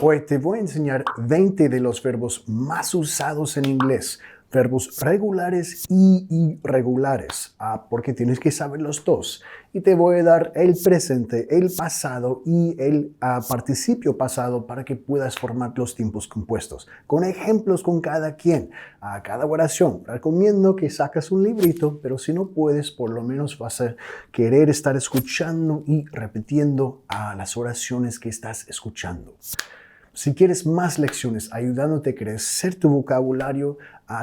Hoy te voy a enseñar 20 de los verbos más usados en inglés. Verbos regulares y irregulares, porque tienes que saber los dos. Y te voy a dar el presente, el pasado y el participio pasado para que puedas formar los tiempos compuestos, con ejemplos con cada quien, a cada oración. Recomiendo que sacas un librito, pero si no puedes, por lo menos vas a querer estar escuchando y repitiendo las oraciones que estás escuchando. Si quieres más lecciones ayudándote a crecer tu vocabulario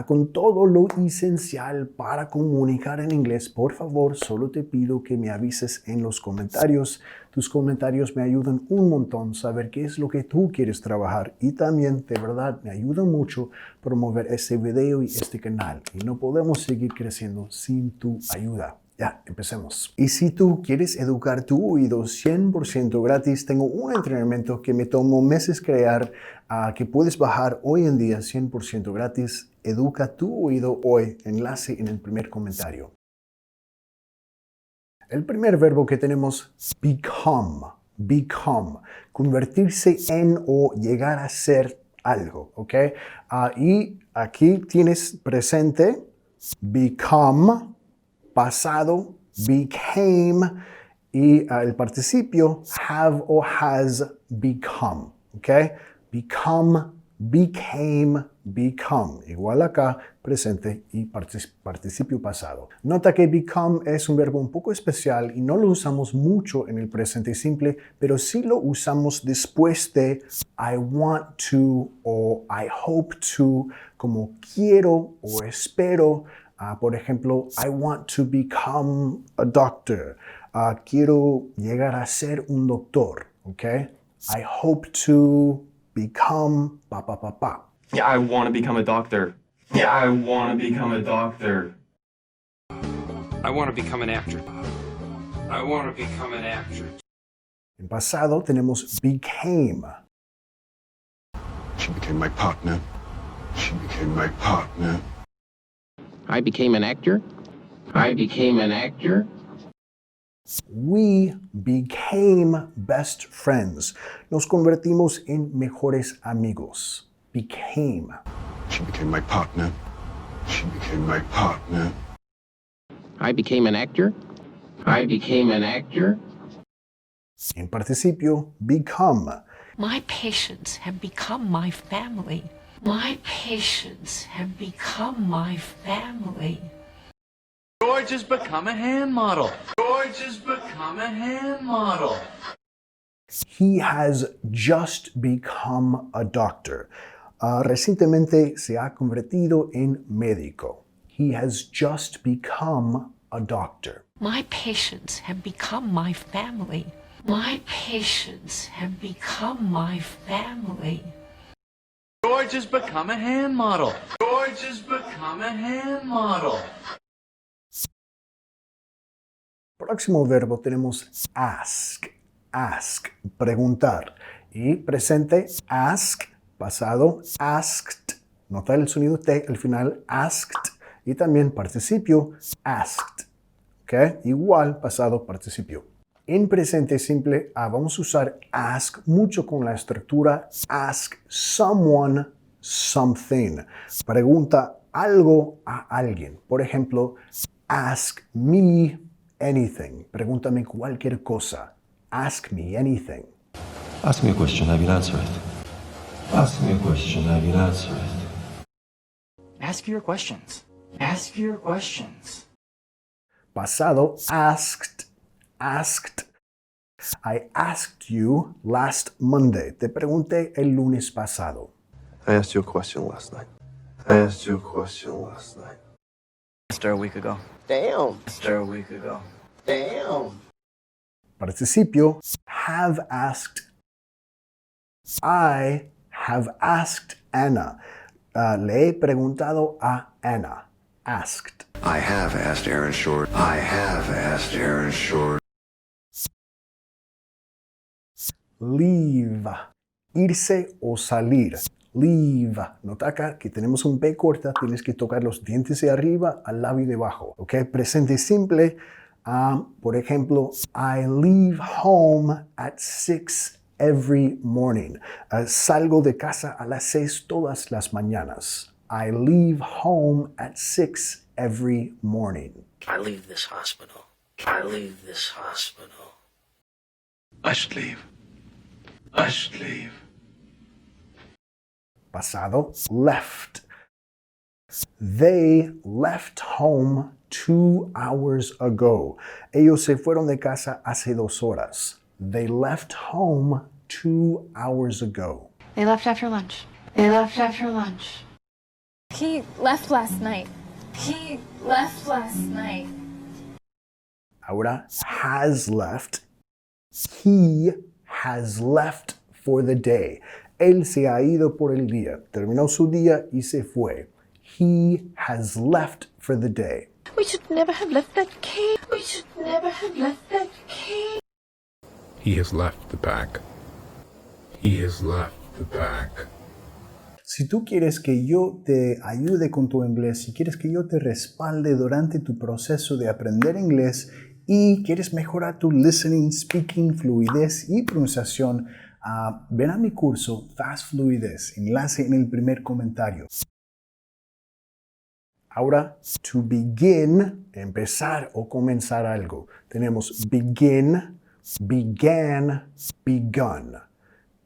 con todo lo esencial para comunicar en inglés, por favor, solo te pido que me avises en los comentarios. Tus comentarios me ayudan un montón a saber qué es lo que tú quieres trabajar y también, de verdad, me ayuda mucho promover este video y este canal. Y no podemos seguir creciendo sin tu ayuda. Ya, empecemos. Y si tú quieres educar tu oído 100% gratis, tengo un entrenamiento que me tomó meses crear, que puedes bajar hoy en día 100% gratis. Educa tu oído hoy, enlace en el primer comentario. El primer verbo que tenemos, become. Become. Convertirse en o llegar a ser algo, ¿ok? Y aquí tienes presente, become. Pasado, became, y el participio, have o has become, ¿ok? Become, became, become. Igual acá, presente y participio pasado. Nota que become es un verbo un poco especial y no lo usamos mucho en el presente simple, pero sí lo usamos después de I want to o I hope to, como quiero o espero. Por ejemplo, I want to become a doctor. Quiero llegar a ser un doctor, ¿ok? I hope to become pa. Yeah, I want to become a doctor. Yeah, I want to become a doctor. I want to become an actor. I want to become an actor. En pasado tenemos became. She became my partner. She became my partner. I became an actor. I became an actor. We became best friends. Nos convertimos en mejores amigos. Became. She became my partner. She became my partner. I became an actor. I became an actor. En participio, become. My patients have become my family. My patients have become my family. George has become a hand model. George has become a hand model. He has just become a doctor. Recientemente se ha convertido en médico. He has just become a doctor. My patients have become my family. My patients have become my family. George has become a hand model. George has become a hand model. Próximo verbo tenemos ask. Ask, preguntar. Y presente, ask. Pasado, asked. Nota el sonido T al final, asked. Y también participio, asked. ¿Ok? Igual, pasado, participio. En presente simple, vamos a usar ask mucho con la estructura ask someone something. Pregunta algo a alguien. Por ejemplo, ask me anything. Pregúntame cualquier cosa. Ask me anything. Ask me a question, I will answer it. Ask me a question, I will answer it. Ask your questions. Ask your questions. Pasado, asked. Asked. I asked you last Monday. Te pregunté el lunes pasado. I asked you a question last night. I asked you a question last night. Asked her a week ago. Damn. Asked her a week ago. Damn. Participio, have asked. I have asked Anna. Le he preguntado a Anna. Asked. I have asked Aaron Short. I have asked Aaron Short. Leave. Irse o salir. Leave. Nota acá que tenemos un P corta, tienes que tocar los dientes de arriba al labio de abajo. ¿Ok? Presente simple. Por ejemplo, I leave home at 6 every morning. Salgo de casa a las 6 todas las mañanas. I leave home at 6 every morning. I leave this hospital. I leave this hospital. I should leave. I should leave. Pasado, left. They left home 2 hours ago. Ellos se fueron de casa hace 2 horas. They left home 2 hours ago. They left after lunch. They left after lunch. He left last night. He left last night. Ahora, has left. He has left for the day. Él se ha ido por el día. Terminó su día y se fue. He has left for the day. We should never have left that cave. We should never have left that cave. He has left the bag. He has left the bag. Si tú quieres que yo te ayude con tu inglés, si quieres que yo te respalde durante tu proceso de aprender inglés y quieres mejorar tu listening, speaking, fluidez y pronunciación, ven a mi curso Fast Fluidez, enlace en el primer comentario. Ahora, to begin, empezar o comenzar algo. Tenemos begin, began, begun.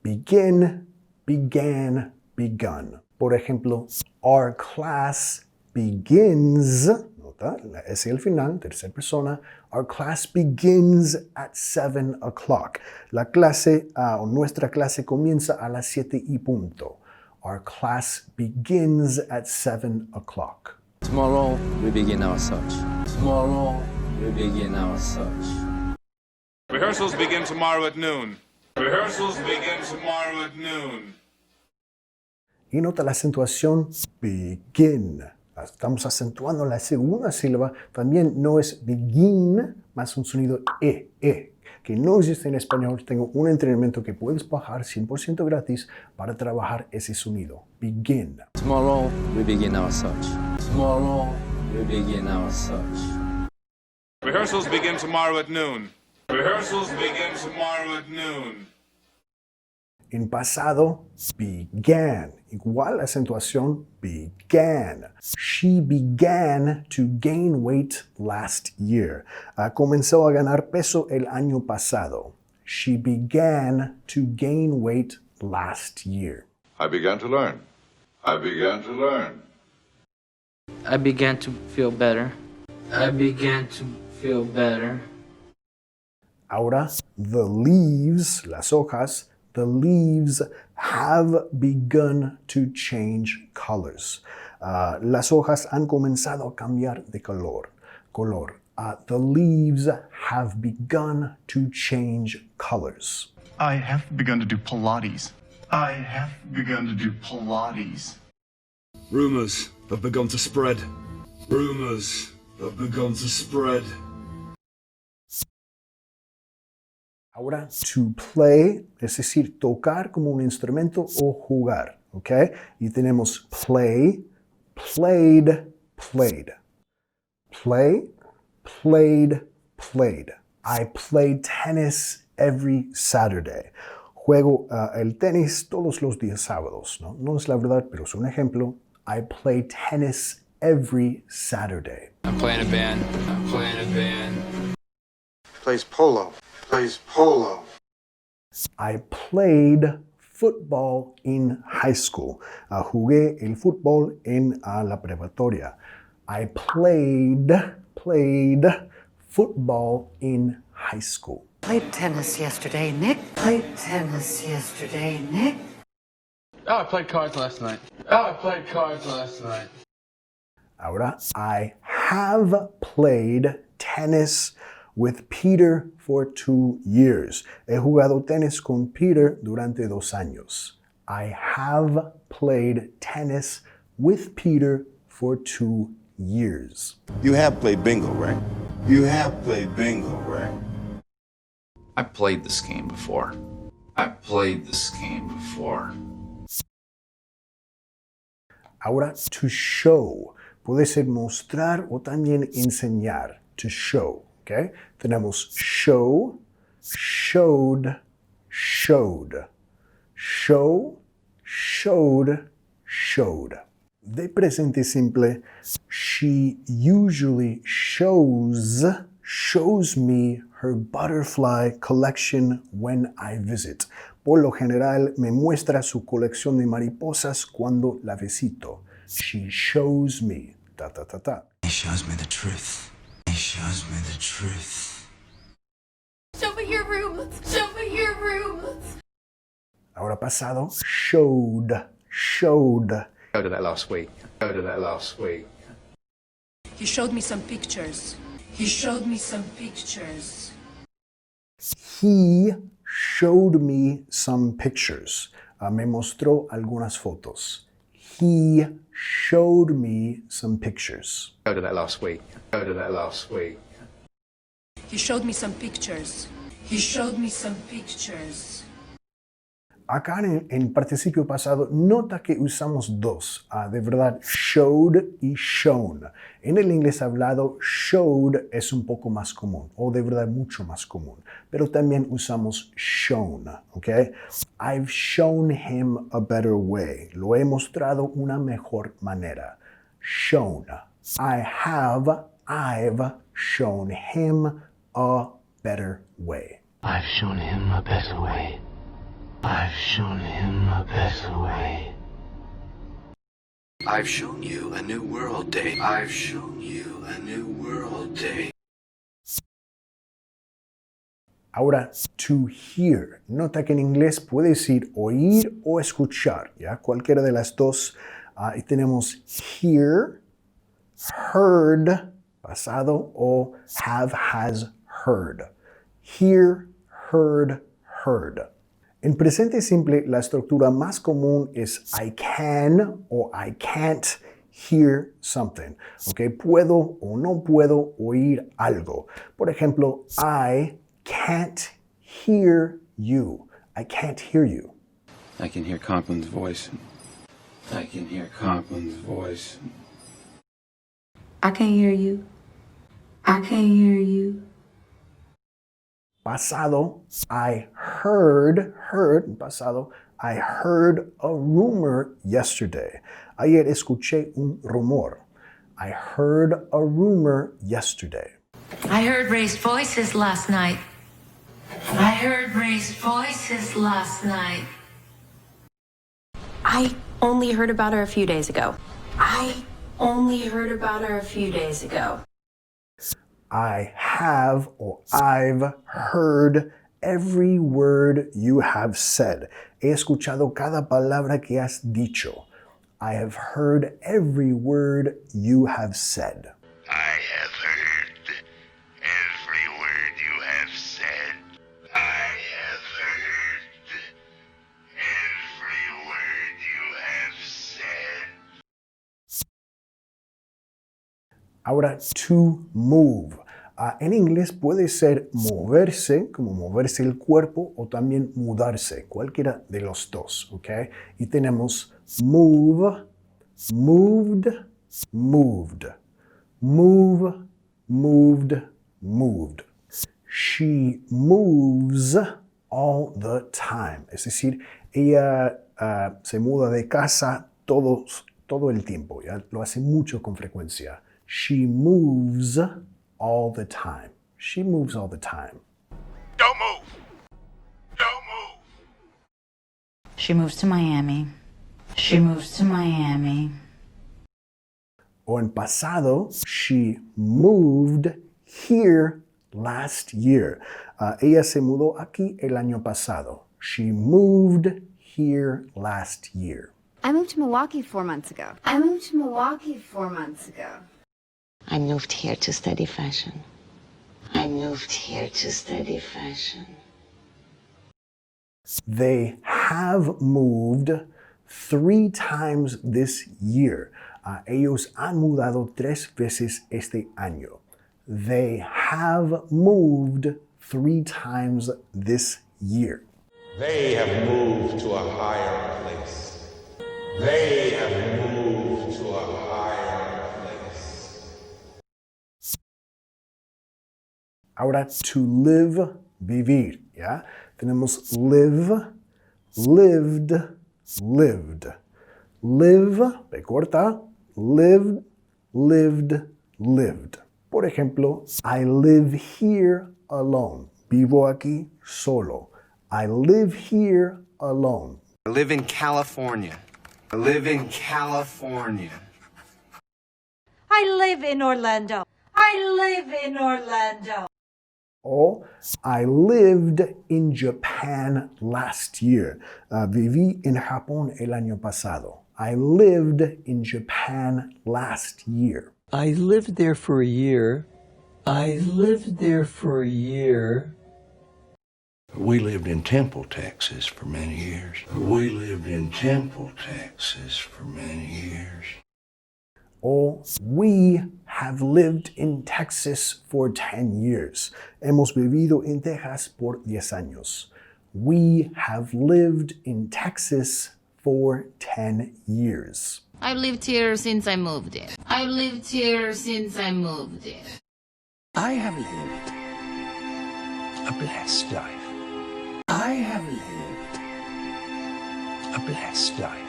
Begin, began, begun. Por ejemplo, our class begins, nota, la S al final, tercera persona, our class begins at 7 o'clock. La clase, o nuestra clase comienza a las 7 y punto. Our class begins at 7 o'clock. Tomorrow we begin our search. Tomorrow we begin our search. Rehearsals begin tomorrow at noon. Rehearsals begin tomorrow at noon. Y nota la acentuación begin. Estamos acentuando la segunda sílaba. También no es begin, más un sonido e, que no existe en español. Tengo un entrenamiento que puedes bajar 100% gratis para trabajar ese sonido. Begin. Tomorrow we begin our search. Tomorrow we begin our search. Rehearsals begin tomorrow at noon. Rehearsals begin tomorrow at noon. En pasado, began. Igual acentuación, began. She began to gain weight last year. Comenzó a ganar peso el año pasado. She began to gain weight last year. I began to learn. I began to learn. I began to feel better. I began to feel better. Ahora, the leaves, las hojas, the leaves have begun to change colors. Las hojas han comenzado a cambiar de color. The leaves have begun to change colors. I have begun to do Pilates. I have begun to do Pilates. Rumors have begun to spread. Rumors have begun to spread. Ahora, to play, es decir, tocar como un instrumento o jugar, ¿ok? Y tenemos play, played, played. Play, played, played. I play tennis every Saturday. Juego el tenis todos los días sábados, ¿no? No es la verdad, pero es un ejemplo. I play tennis every Saturday. I'm playing a band. I'm playing a band. Plays polo. Plays polo. I played football in high school. Jugué el fútbol en la preparatoria. I played football in high school. Played tennis yesterday, Nick. Played tennis yesterday, Nick. Oh, I played cards last night. Oh, I played cards last night. Ahora, I have played tennis with Peter for 2 years. He jugado tenis con Peter durante 2 años. I have played tennis with Peter for 2 years. You have played bingo, right? You have played bingo, right? I played this game before. I played this game before. Ahora, to show. Puede ser mostrar o también enseñar. To show. Okay? Tenemos show, showed, showed. Show, showed, showed. De presente simple, she usually shows me her butterfly collection when I visit. Por lo general, me muestra su colección de mariposas cuando la visito. She shows me. Ta, ta, ta, ta. He shows me the truth. He shows me the truth. Show me your room. Show me your room. Ahora pasado, showed. Go to that last week. He showed me some pictures. He showed me some pictures. He showed me some pictures. Me mostró algunas fotos. He showed me some pictures. Go to that last week. He showed me some pictures. He showed me some pictures. Acá en participio pasado, nota que usamos dos, de verdad, showed y shown. En el inglés hablado, showed es un poco más común, o de verdad mucho más común. Pero también usamos shown, ¿ok? I've shown him a better way. Lo he mostrado una mejor manera. Shown. I've shown him a better way. I've shown him a better way. I've shown him a better way. I've shown you a new world day. I've shown you a new world day. Ahora, to hear. Nota que en inglés puede decir oír o escuchar, ¿ya? Cualquiera de las dos. Y tenemos hear, heard, pasado, o have, has, heard. Hear, heard, heard. En presente simple, la estructura más común es I can o I can't hear something. ¿Ok? Puedo o no puedo oír algo. Por ejemplo, I can't hear you. I can't hear you. I can hear Conklin's voice. I can hear Conklin's voice. I can't hear you. I can't hear you. Pasado, I heard, pasado, I heard a rumor yesterday. Ayer escuché un rumor. I heard a rumor yesterday. I heard raised voices last night. I heard raised voices last night. I only heard about her a few days ago. I only heard about her a few days ago. I have or I've heard every word you have said. He escuchado cada palabra que has dicho. I have heard every word you have said. I have heard every word you have said. I have heard every word you have said. Ahora, to move. En inglés puede ser moverse, como moverse el cuerpo, o también mudarse, cualquiera de los dos, ¿ok? Y tenemos move, moved, moved. Move, moved, moved. She moves all the time. Es decir, ella se muda de casa todo el tiempo, ¿ya? Lo hace mucho con frecuencia. She moves all the time. She moves all the time. Don't move. Don't move. She moves to Miami. She moves to Miami. O en pasado, she moved here last year. Ella se mudó aquí el año pasado. She moved here last year. I moved to Milwaukee 4 months ago. I moved to Milwaukee 4 months ago. I moved here to study fashion. I moved here to study fashion. They have moved 3 times this year. Ellos han mudado 3 veces este año. They have moved 3 times this year. They have moved to a higher place. They have moved to a higher place. Ahora, to live vivir, ¿ya? Tenemos live, lived, lived. Live, B corta, lived, lived, lived. Por ejemplo, I live here alone. Vivo aquí solo. I live here alone. I live in California. I live in California. I live in Orlando. I live in Orlando. O I lived in Japan last year. Viví en Japón el año pasado. I lived in Japan last year. I lived there for a year. I lived there for a year. We lived in Temple, Texas for many years. We lived in Temple, Texas for many years. O we have lived in Texas for 10 years. Hemos vivido en Texas por 10 años. We have lived in Texas for 10 years. I've lived here since I moved in. I've lived here since I moved in. I have lived a blessed life. I have lived a blessed life.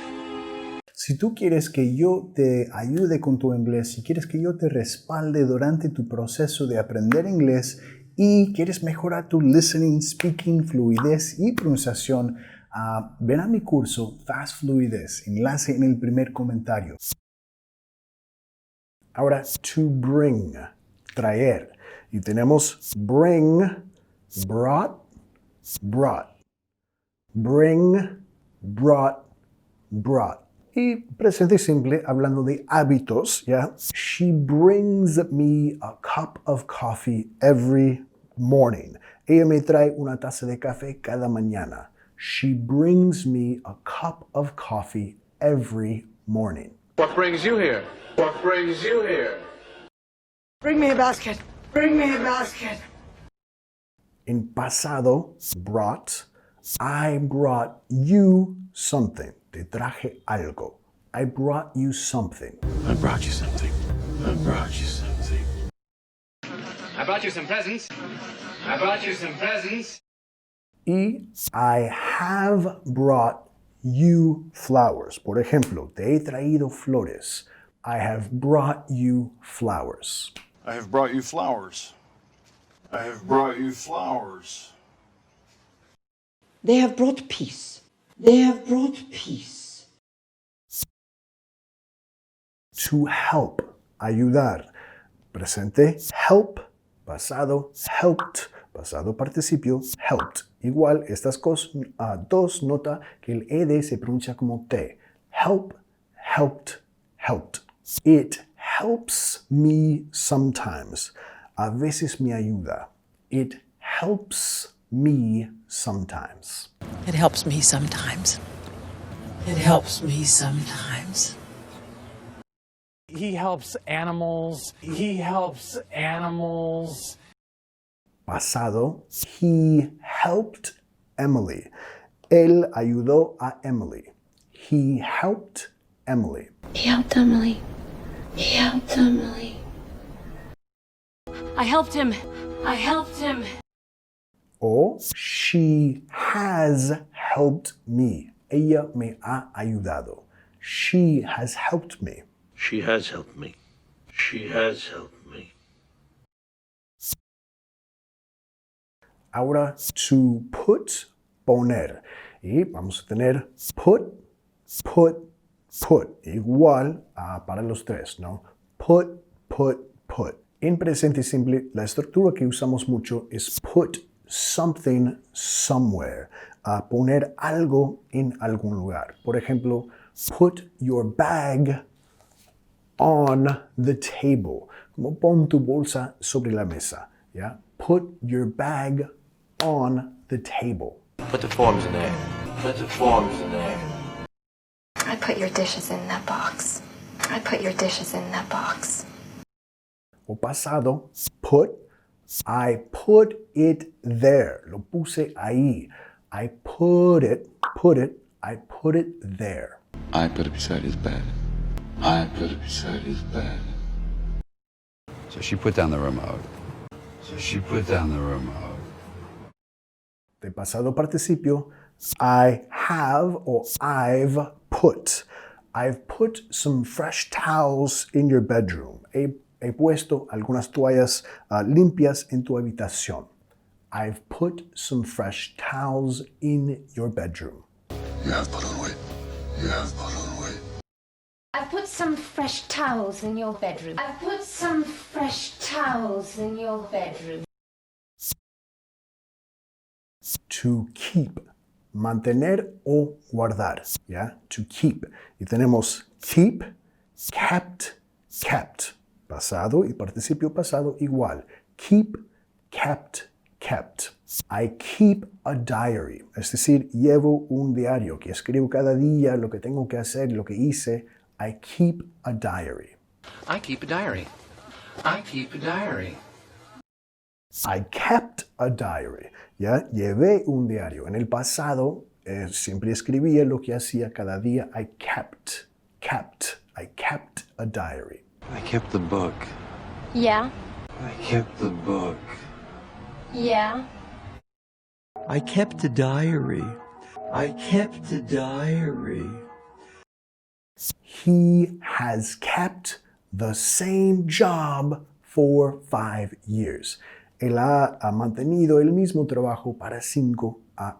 Si tú quieres que yo te ayude con tu inglés, si quieres que yo te respalde durante tu proceso de aprender inglés y quieres mejorar tu listening, speaking, fluidez y pronunciación, ven a mi curso Fast Fluidez, enlace en el primer comentario. Ahora, to bring, traer. Y tenemos bring, brought, brought. Bring, brought, brought. Y presente simple, hablando de hábitos, ¿ya? She brings me a cup of coffee every morning. Ella me trae una taza de café cada mañana. She brings me a cup of coffee every morning. What brings you here? What brings you here? Bring me a basket. Bring me a basket. En pasado, brought, I brought you something. Te traje algo. I brought you something. I brought you something. I brought you something. I brought you some presents. I brought you some presents. Y I have brought you flowers. Por ejemplo, te he traído flores. I have brought you flowers. I have brought you flowers. I have brought you flowers. They have brought peace. They have brought peace. To help, ayudar. Presente, help. Pasado, helped. Pasado participio, helped. Igual, estas dos nota que el ed se pronuncia como t. Help, helped, helped. It helps me sometimes. A veces me ayuda. It helps me sometimes. It helps me sometimes. It helps me sometimes. He helps animals. He helps animals. Pasado, he helped Emily. Él ayudó a Emily. He helped Emily. He helped Emily. He helped Emily. I helped him. I helped him. O she has helped me. Ella me ha ayudado. She has helped me. She has helped me. She has helped me. Ahora, to put, poner. Y vamos a tener put, put, put. Igual para los tres, ¿no? Put, put, put. En presente simple, la estructura que usamos mucho es put something somewhere. Poner algo en algún lugar. Por ejemplo, put your bag on the table. Como pon tu bolsa sobre la mesa. ¿Ya? Put your bag on the table. Put the forms in there. Put the forms in there. I put your dishes in that box. I put your dishes in that box. O pasado, put, I put it there. Lo puse ahí. I put it, I put it there. I put it beside his bed. I put it beside his bed. So she put down the remote. So she put down the remote. De pasado participio, I have or I've put. I've put some fresh towels in your bedroom. He puesto algunas toallas limpias en tu habitación. I've put some fresh towels in your bedroom. You have put on weight. You have put on weight. I've put some fresh towels in your bedroom. I've put some fresh towels in your bedroom. To keep. Mantener o guardar. ¿Ya? To keep. Y tenemos keep, kept, kept. Pasado y participio pasado igual. Keep, kept, kept. I keep a diary. Es decir, llevo un diario que escribo cada día lo que tengo que hacer, lo que hice. I keep a diary. I keep a diary. I keep a diary. I kept a diary. ¿Ya? Llevé un diario. En el pasado siempre escribía lo que hacía cada día. I kept a diary. I kept the book. Yeah. I kept the book. Yeah. I kept a diary. I kept a diary. He has kept the same job for 5 years. Él ha mantenido el mismo trabajo para 5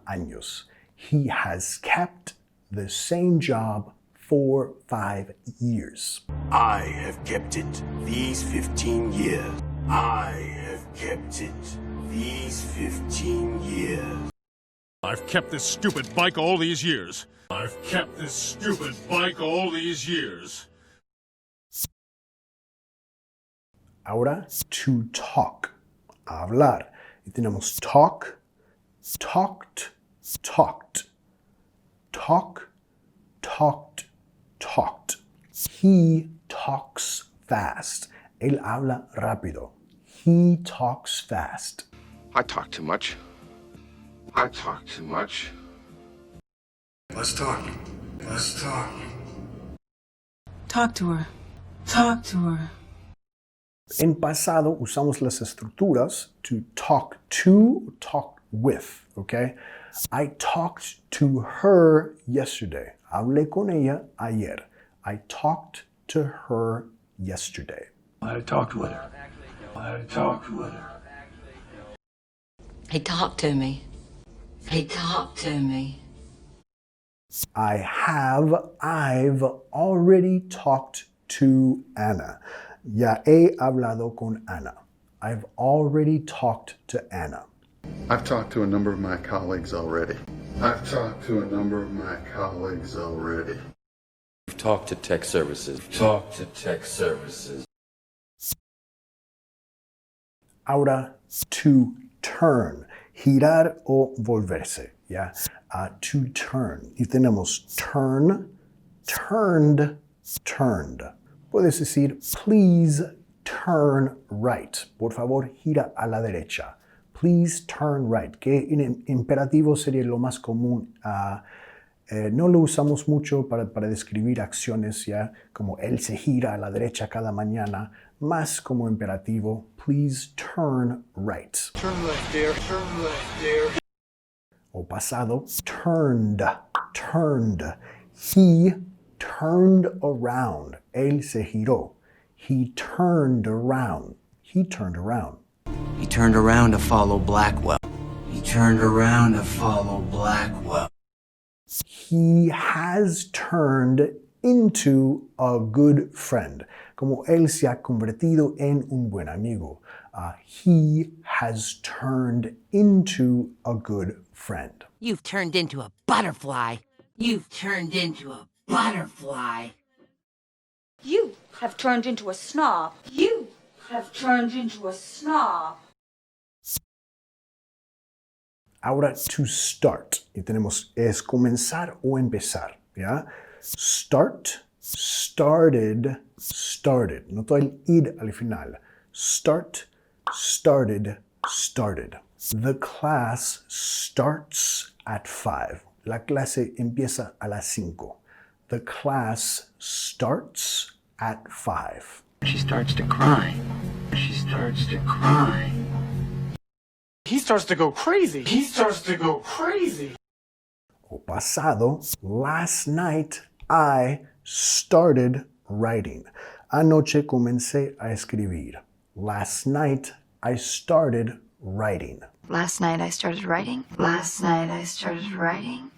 años. He has kept the same job for 5 years. I have kept it these 15 years. I have kept it these 15 years. I've kept this stupid bike all these years. I've kept this stupid bike all these years. Ahora, to talk. Hablar. Y tenemos talk, talked, talked. Talk, talked, talked. He talks fast. Él habla rápido. He talks fast. I talk too much. I talk too much. Let's talk. Let's talk. Talk to her. Talk to her. En pasado usamos las estructuras to talk to, talk with, okay? I talked to her yesterday. Hablé con ella ayer. I talked to her yesterday. I talked with her. I talked with her. He talked to me. He talked to me. I've already talked to Anna. Ya he hablado con Ana. I've already talked to Anna. I've talked to a number of my colleagues already. I've talked to a number of my colleagues already. We've talked to tech services. Talked to tech services. Ahora, to turn. Girar o volverse. ¿Ya? To turn. Y tenemos turn, turned, turned. Puedes decir, please turn right. Por favor, gira a la derecha. Please turn right. Que en imperativo sería lo más común. No lo usamos mucho para describir acciones, ¿ya? Como él se gira a la derecha cada mañana. Más como imperativo, please turn right. Turn left, dear. Turn left, dear. O pasado, turned, turned. He turned around. Él se giró. He turned around. He turned around. He turned around to follow Blackwell. He turned around to follow Blackwell. He has turned into a good friend. Como él se ha convertido en un buen amigo. He has turned into a good friend. You've turned into a butterfly. You've turned into a butterfly. You have turned into a snob. You have turned into a snob. Ahora, to start. Y tenemos es comenzar o empezar. ¿Ya? Start, started, started. Noto el id al final. Start, started, started. The class starts at 5. La clase empieza a las 5. The class starts at 5. She starts to cry. She starts to cry. he starts to go crazy. He starts to go crazy. O pasado, last night I started writing. Anoche comencé a escribir. Last night I started writing. Last night I started writing. Last night I started writing.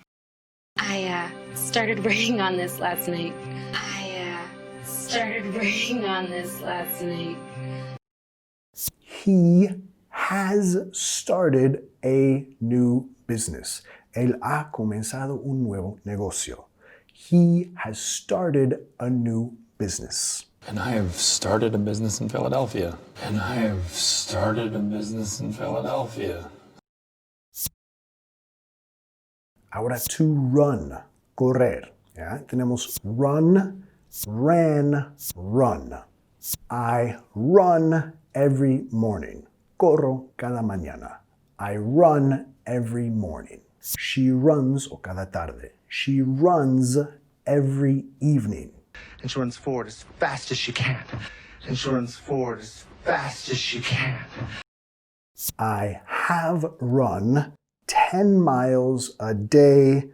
I started working on this last night. I started working on this last night. He has started a new business. Él ha comenzado un nuevo negocio. He has started a new business. And I have started a business in Philadelphia. And I have started a business in Philadelphia. Ahora to run, correr. ¿Ya? Tenemos run, ran, run. I run every morning. Corro cada mañana. I run every morning. She runs, o cada tarde. She runs every evening. And she runs forward as fast as she can. And she runs forward as fast as she can. I have run 10 miles a day,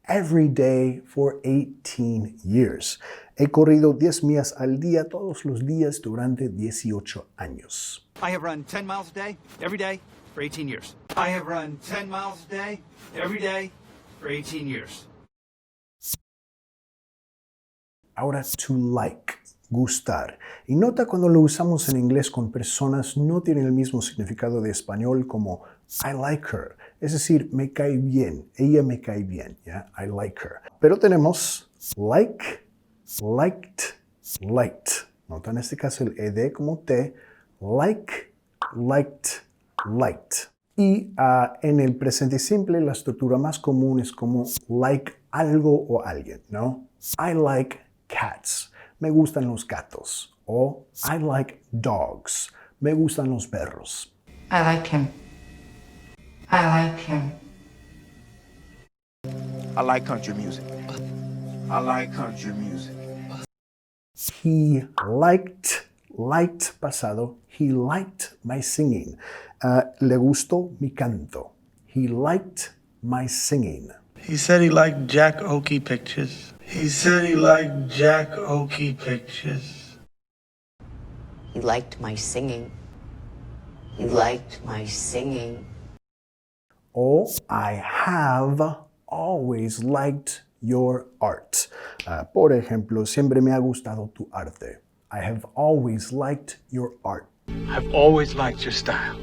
every day for 18 years. He corrido 10 millas al día, todos los días durante 18 años. I have run 10 miles a day, every day, for 18 years. I have run 10 miles a day, every day, for 18 years. Ahora to like, gustar. Y nota cuando lo usamos en inglés con personas no tiene el mismo significado de español como I like her. Es decir, me cae bien, ella me cae bien, ¿ya? I like her. Pero tenemos like, liked, liked. Nota en este caso el ed como t, like, liked, liked. Y en el presente simple la estructura más común es como like algo o alguien, ¿no? I like cats. Me gustan los gatos. O I like dogs. Me gustan los perros. I like him. I like him. I like country music. I like country music. He liked pasado. He liked my singing. Le gustó mi canto. He liked my singing. He said he liked Jack Oakey pictures. He said he liked Jack Oakey pictures. He liked my singing. He liked my singing. O I have always liked your art. Por ejemplo, siempre me ha gustado tu arte. I have always liked your art. I've always liked your style.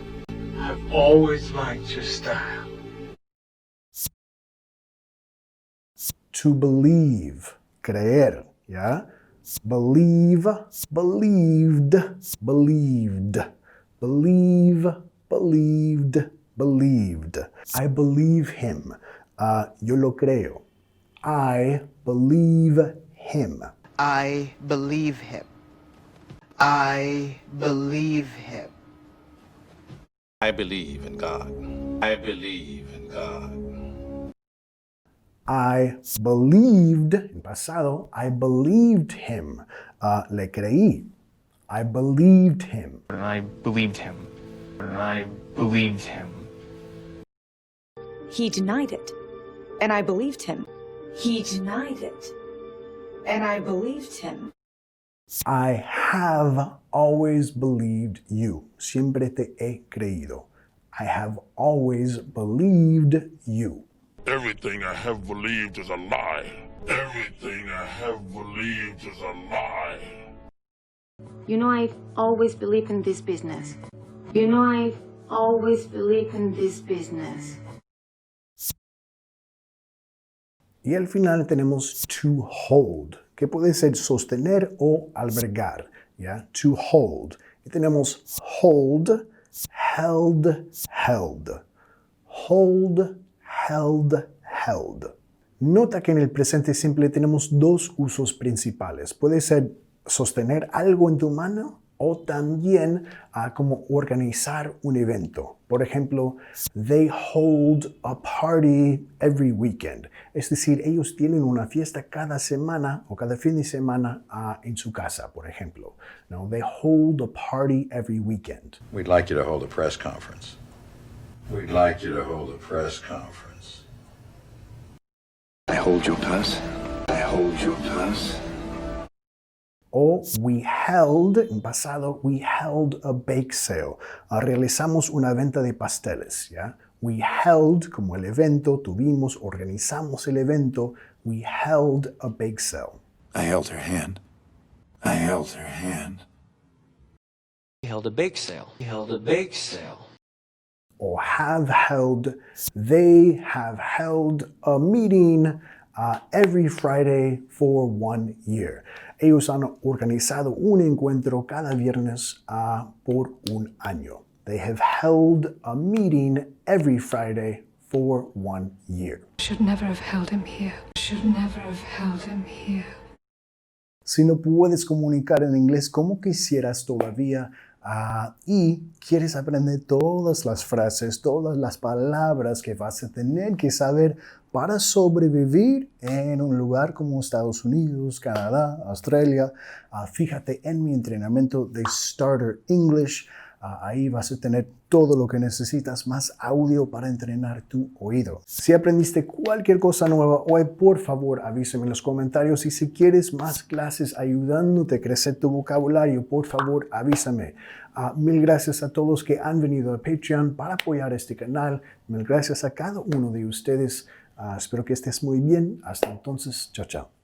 I've always liked your style. To believe, creer, ¿ya? Believe, believed, believed. Believe, believed, believed. I believe him. Yo lo creo. I believe him. I believe him. I believe him. I believe in God. I believe in God. I believed, en pasado, I believed him. Le creí. I believed him. And I believed him. And I believed him. He denied it, and I believed him. He denied it, and I believed him. I have always believed you. Siempre te he creído. I have always believed you. Everything I have believed is a lie. Everything I have believed is a lie. You know, I've always believed in this business. You know, I've always believed in this business. Y al final tenemos to hold, que puede ser sostener o albergar, ¿ya? To hold. Y tenemos hold, held, held. Hold, held, held. Nota que en el presente simple tenemos dos usos principales. Puede ser sostener algo en tu mano o también como organizar un evento. Por ejemplo, they hold a party every weekend. Es decir, ellos tienen una fiesta cada semana o cada fin de semana en su casa, por ejemplo. No, they hold a party every weekend. We'd like you to hold a press conference. We'd like you to hold a press conference. I hold your purse. I hold your purse. O we held, en pasado, we held a bake sale. Realizamos una venta de pasteles, ¿ya? We held, como el evento, tuvimos, organizamos el evento. We held a bake sale. I held her hand. I held her hand. We held a bake sale. We held a bake sale. O have held, they have held a meeting every Friday for 1 year. Ellos han organizado un encuentro cada viernes por un año. They have held a meeting every Friday for 1 year. Should never have held him here. Should never have held him here. Si no puedes comunicar en inglés como quisieras todavía y quieres aprender todas las frases, todas las palabras que vas a tener que saber para sobrevivir en un lugar como Estados Unidos, Canadá, Australia, fíjate en mi entrenamiento de Starter English. Ahí vas a tener todo lo que necesitas, más audio para entrenar tu oído. Si aprendiste cualquier cosa nueva hoy, por favor avísame en los comentarios. Y si quieres más clases ayudándote a crecer tu vocabulario, por favor avísame. Mil gracias a todos que han venido a Patreon para apoyar este canal. Mil gracias a cada uno de ustedes. Espero que estés muy bien. Hasta entonces, chao, chao.